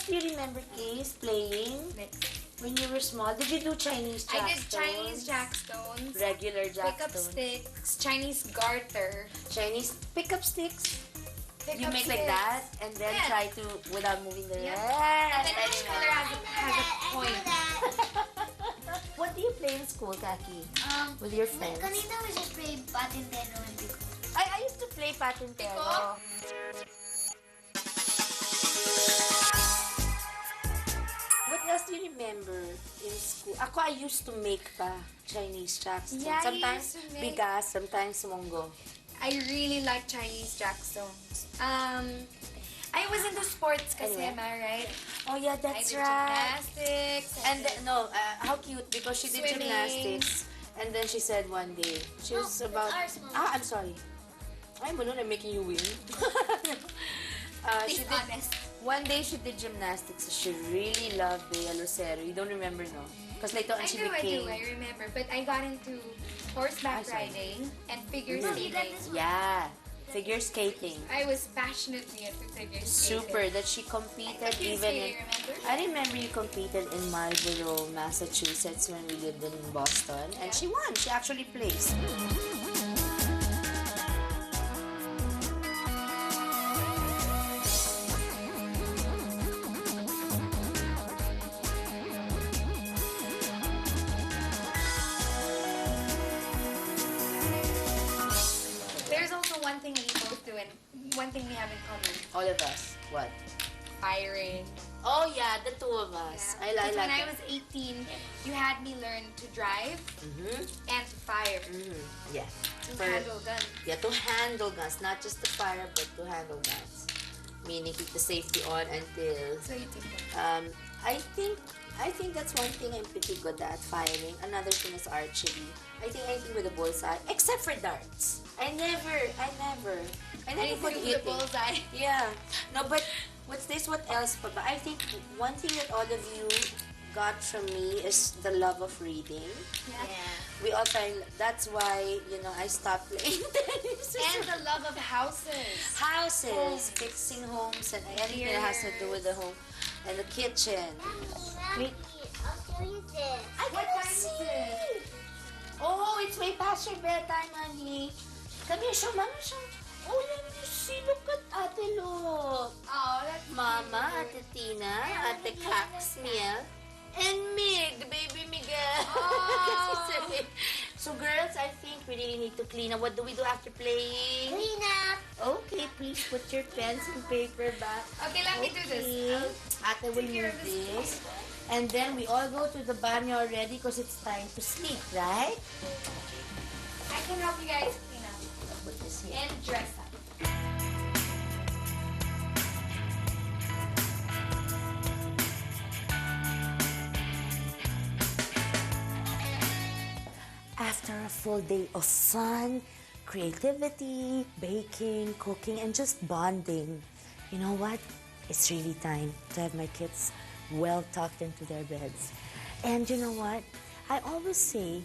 else do you remember, Case, playing when you were small? Did you do Chinese jackstones? I did Chinese jackstones. Regular jackstones. Pick-up sticks. Chinese garter. Chinese pick-up sticks. Pick You up make sticks. like that and then try to, without moving the Yeah. rest. And then each color has a point. What do you play in school, Kaki? With your friends? Kanina we just play patintero and pico. I used to play patintero. What else do you remember in school? Ako, I used to make pa Chinese jackstones. Yeah, you sometimes used to make- bigas, sometimes munggo. I really like Chinese jackstones. I was into sports kasi, Anyway. am I right? Oh yeah, I that's did right. gymnastics. And then, no, how cute, because she did Swimming. gymnastics. And then she said one day, she was No, about... that's ours, Mom. I'm sorry. I'm I'm making you win. Please, honest. One day she did gymnastics. She really loved Bea Lucero. You don't remember, no? Because later on I she do, became... I remember. But I got into horseback sorry. riding and figure Mhm. skating. Yeah, figure skating. I was passionately into figure skating. Super, that she competed Figure even in... skating, remember? I remember you competed in Marlborough, Massachusetts when we lived in Boston. And she won. She actually placed. There's also one thing we both do and one thing we have in common. All of us. What? Firing. Oh yeah, the two of us. I Because like when I it. was 18, you had me learn to drive and to fire. Yeah. To For- handle guns. Yeah, to handle guns. Not just to fire, but to handle guns. Meaning keep the safety on until... So you take that. I think that's one thing I'm pretty good at, firing. Another thing is archery. I think anything with a bullseye, except for darts. I never Anything put with a hitting. bullseye. Yeah. No, but what's this? What else? But I think one thing that all of you got from me is the love of reading. Yeah. We all find that's why, I stopped playing tennis. And the love of houses. Houses, fixing homes, and anything that has to do with the home and the kitchen. Wait. I'll show you this. I What cannot time is see. it? Oh, it's way past your bedtime, honey. Come here, show Mama, show. Oh, let me see. Look at Ate, look. Oh, that's Mama, Ate Tina, Ate Cax, Miel, and Mig, the baby Miguel. Oh. So, girls, I think we really need to clean up. What do we do after playing? Clean up. Okay, please put your pens and paper back. Okay, let me do this. Ate will take care move of this. this. And then we all go to the banyo already because it's time to sleep, right? I can help you guys clean up I'll put this here. and dress up. After a full day of fun, creativity, baking, cooking, and just bonding, you know what? It's really time to have my kids well tucked into their beds. And you know what? I always say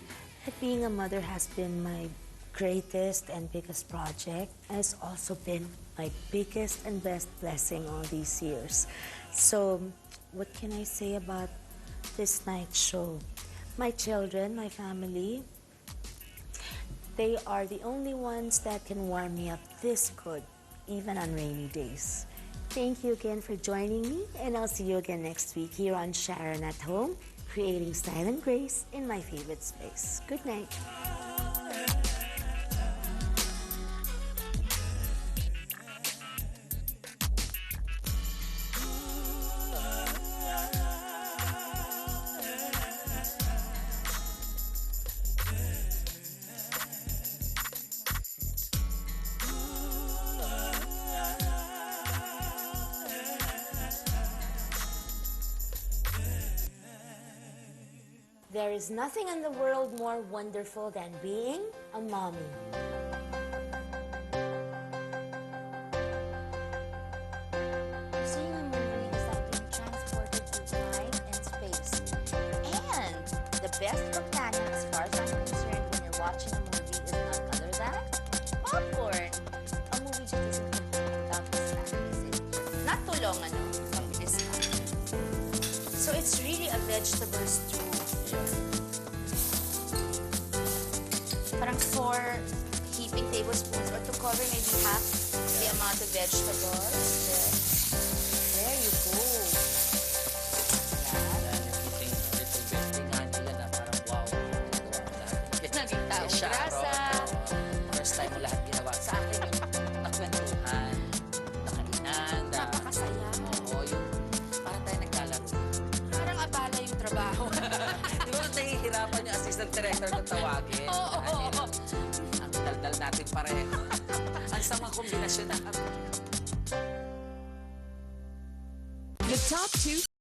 that being a mother has been my greatest and biggest project, and it's also been my biggest and best blessing all these years. So, what can I say about this night's show? My children, my family, they are the only ones that can warm me up this good, even on rainy days. Thank you again for joining me, and I'll see you again next week here on Sharon at Home, creating style and grace in my favorite space. Good night. There is nothing in the world more wonderful than being a mommy. Seeing a movie is like being transported through time and space. And the best companion, as far as I'm concerned, when you're watching a movie is none other than popcorn. A movie just isn't complete without the snack, is it? Not too long, ano? Mabilis lang. So it's really a vegetable stew. Parang 4 heaping tablespoons or to cover maybe half the amount of vegetables. There you go. Naging taong grasa. First time mo lahat ginawa sa akin yung nakwentuhan, nakainan. Napakasaya. Oo, yung parang tayo naglalaro. Parang abala yung trabaho. Di ba nahihirapan yung assistant director kung tawagin? Oo. Ang daldal natin pareho. Ang samang kombinasyon na. The top 2